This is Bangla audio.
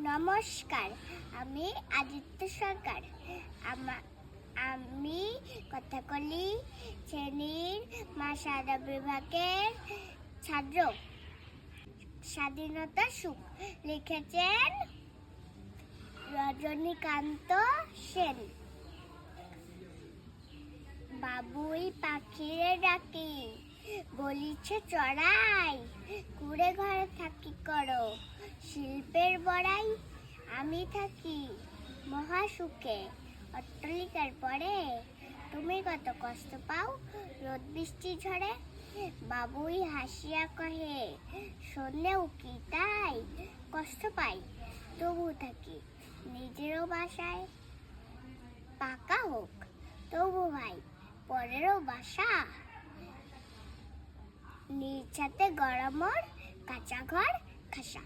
নমস্কার, আমি আদিত্য সরকার। আমি কথাকলি শ্রেণীর মাসাদা বিভাগের ছাত্র। স্বাধীনতা সুখ লিখেছেন রজনীকান্ত সেন। বাবুই পাখিরে ডাকি, বলিছে চড়াই, কুড়ে ঘরে থাকি করো শিল্পের বড়াই। আমি থাকি মহাসুখে অট্টালিকার পরে, তুমি কত কষ্ট পাও রোদ বৃষ্টি ঝড়ে। বাবুই হাসিয়া কহে, শোনেও কি তাই, কষ্ট পাই তবু থাকি নিজেরও বাসায়। পাকা হোক তবু ভাই পরেরও বাসা, নিজ ছাতে গরমর কাঁচা ঘর খাসা।